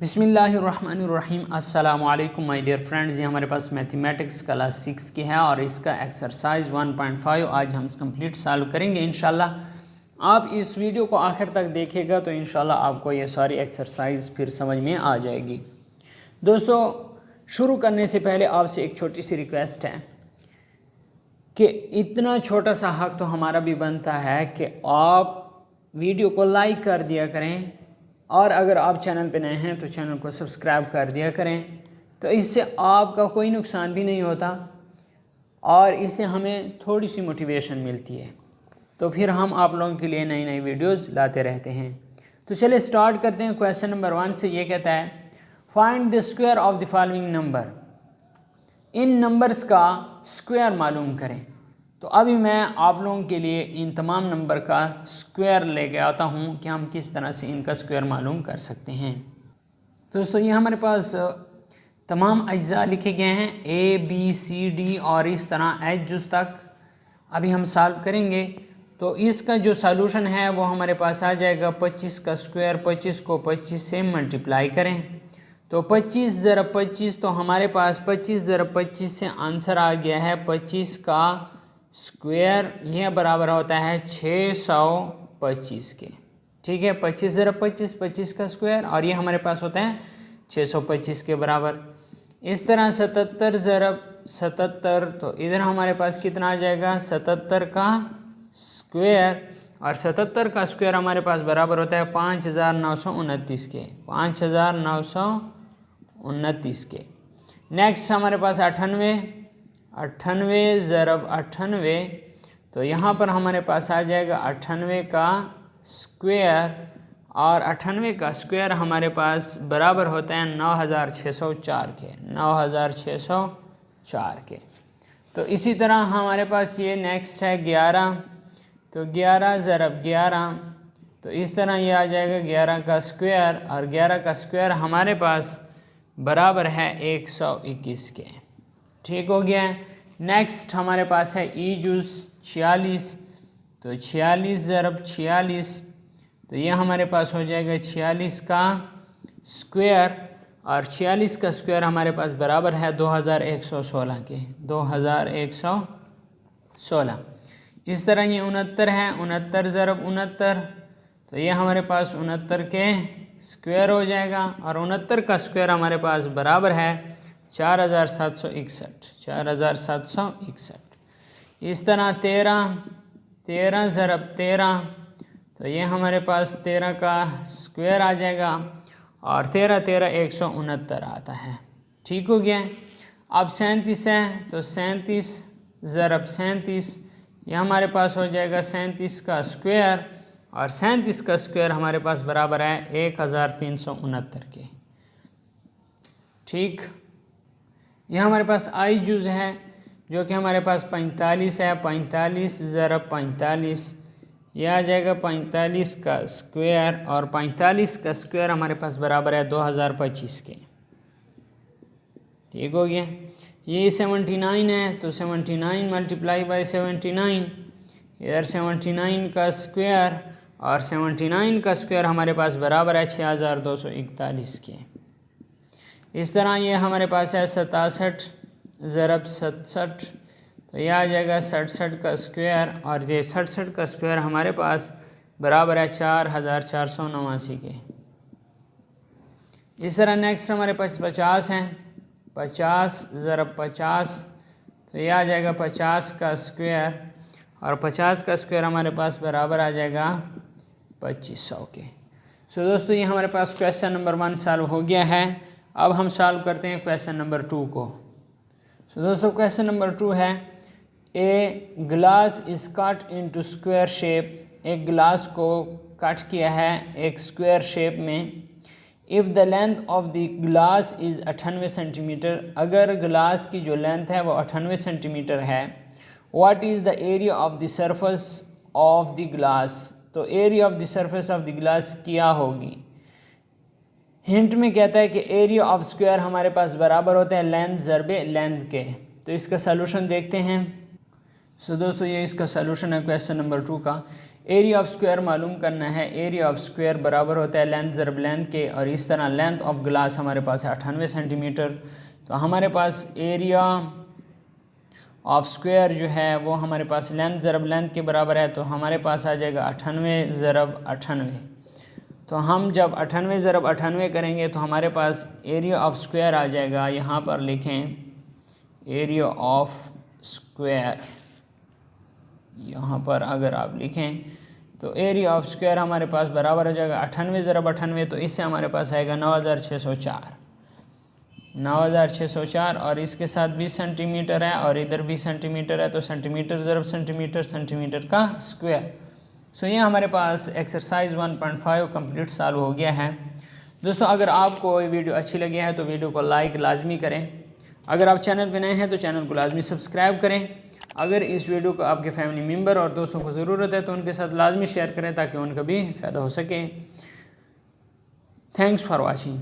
बिस्मिल्लाहिर्रहमानिर्रहीम। अस्सलामु अलैकुम माय डियर फ्रेंड्स। ये हमारे पास मैथमेटिक्स क्लास 6 की है और इसका एक्सरसाइज 1.5 आज हम कंप्लीट सॉल्व करेंगे इंशाल्लाह। आप इस वीडियो को आखिर तक देखिएगा तो इंशाल्लाह आपको ये सारी एक्सरसाइज फिर समझ में आ जाएगी। दोस्तों, शुरू करने से पहले आपसे एक छोटी सी रिक्वेस्ट है कि इतना छोटा सा हक तो हमारा भी बनता है कि आप वीडियो को लाइक कर दिया करें और अगर आप चैनल पे नए हैं तो चैनल को सब्सक्राइब कर दिया करें। तो इससे आपका कोई नुकसान भी नहीं होता और इससे हमें थोड़ी सी मोटिवेशन मिलती है, तो फिर हम आप लोगों के लिए नई नई वीडियोस लाते रहते हैं। तो चलिए स्टार्ट करते हैं। क्वेश्चन नंबर 1 से ये कहता है find the square of the following number. In numbers का स्क्वायर मालूम करें। तो अभी मैं आप लोगों के लिए इन तमाम नंबर का स्क्वायर लेके आता हूं कि हम किस तरह से इनका स्क्वायर मालूम कर सकते हैं। दोस्तों, ये हमारे पास तमाम अज्जा लिखे गए हैं ABCD और इस तरह एच जुज़ तक। अभी हम सॉल्व करेंगे तो इसका जो सॉल्यूशन है वो हमारे पास आ जाएगा 25 का स्क्वायर। 25 को 25 से मल्टीप्लाई करें तो 25 ज़रब 25, तो हमारे पास 25 ज़रब 25 से आंसर आ गया है 25 का स्क्वायर। यह बराबर होता है 625 के। ठीक है, 25 ज़रब 25, 25 का स्क्वायर और ये हमारे पास होता है 625 के बराबर। इस तरह 77 ज़रब 77, तो इधर हमारे पास कितना आ जाएगा 77 का स्क्वायर और 77 का स्क्वायर हमारे पास बराबर होता है 5929 के। 5929 के। नेक्स्ट हमारे पास 98 ज़रब 98, तो यहाँ पर हमारे पास आ जाएगा 98 का स्क्वायर और 98 का स्क्वायर हमारे पास बराबर होता है 9604 के। 9604 के। तो इसी तरह हमारे पास ये नेक्स्ट है 11, तो 11 ज़रब 11, तो इस तरह ये आ जाएगा 11 का स्क्वायर और 11 का स्क्वायर हमारे पास बराबर है 121 के। ठीक हो गया है। नेक्स्ट हमारे पास है ई जुज़ 46, तो 46 ज़रब 46, तो ये हमारे पास हो जाएगा 46 का स्क्वायर और 46 का स्क्वायर हमारे पास बराबर है 2116 के। 2116। इस तरह ये 69 है, 69 ज़रब 69, तो ये हमारे पास 69 के स्क्वायर हो जाएगा और 69 का स्क्वायर हमारे पास बराबर है 4761। 4761। इस तरह 13 ज़रब 13, तो ये हमारे पास 13 का स्क्वायर आ जाएगा और 13 13 169 आता है। ठीक हो गया। अब 37 है, तो 37 ज़रब 37, ये हमारे पास हो जाएगा 37 का स्क्वायर और 37 का स्क्वायर हमारे पास बराबर है 1369 के। ठीक। यह हमारे पास आई जुज़ है जो कि हमारे पास 45 है। 45 ज़रब 45, यह आ जाएगा 45 का स्क्वायर और 45 का स्क्वायर हमारे पास बराबर है 2025 के। ठीक हो गया। ये 79 है, तो 79 मल्टीप्लाई बाई 79, इधर 79 का स्क्वायर और 79 का स्क्वायर हमारे पास बराबर है 6241 के। इस तरह ये हमारे पास है 67 ज़रब 67, तो यह आ जाएगा 67 का स्क्वायर और ये 67 का स्क्वायर हमारे पास बराबर है 4489 के। इस तरह नेक्स्ट हमारे पास 50 हैं। 50 ज़रब 50, तो यह आ जाएगा 50 का स्क्वायर और 50 का स्क्वायर हमारे पास बराबर आ जाएगा 2500 के। सो दोस्तों, ये हमारे पास क्वेश्चन नंबर 1 सॉल्व हो गया है। अब हम सॉल्व करते हैं क्वेश्चन नंबर 2 को। सो दोस्तों, क्वेश्चन नंबर 2 है a glass is cut into square shape. एक ग्लास को कट किया है एक स्क्वायर शेप में। If the length of the glass is 98 centimetre, अगर ग्लास की जो लेंथ है वो 98 सेंटीमीटर है। What is the area of the surface of the glass, तो area of the surface of the glass क्या होगी। हिंट में कहता है कि एरिया ऑफ स्क्वायर हमारे पास बराबर होता है लेंथ ज़रबे लेंथ के। तो इसका सलूशन देखते हैं। सो दोस्तों, ये इसका सलूशन है क्वेश्चन नंबर 2 का। एरिया ऑफ स्क्वायर मालूम करना है। एरिया ऑफ स्क्वायर बराबर होता है लेंथ ज़रब लेंथ के, और इस तरह लेंथ ऑफ ग्लास हमारे पास है 98 सेंटीमीटर। तो हमारे पास एरिया ऑफ स्क्वायर जो है वो हमारे पास लेंथ ज़रब लेंथ के बराबर है, तो हमारे पास आ जाएगा 98 ज़रब 98। तो हम जब 98 ज़रब 98 करेंगे तो हमारे पास एरिया ऑफ स्क्वायर आ जाएगा। यहाँ पर लिखें एरिया ऑफ स्क्वायर, यहाँ पर अगर आप लिखें तो एरिया ऑफ स्क्वायर हमारे पास बराबर हो जाएगा 98 ज़रब 98, तो इससे हमारे पास आएगा 9604 और इसके साथ 20 सेंटीमीटर है और इधर 20 सेंटीमीटर है, तो सेंटीमीटर ज़रब सेंटीमीटर, सेंटीमीटर का स्क्वायर। सो ये हमारे पास एक्सरसाइज 1.5 कंप्लीट सॉल्व हो गया है। दोस्तों अगर आपको ये वीडियो अच्छी लगी है तो वीडियो को लाइक लाजमी करें। अगर आप चैनल पर नए हैं तो चैनल को लाजमी सब्सक्राइब करें। अगर इस वीडियो को आपके फैमिली मेम्बर और दोस्तों को ज़रूरत है तो उनके साथ लाजमी शेयर करें ताकि उनका भी फ़ायदा हो सके। Thanks for watching.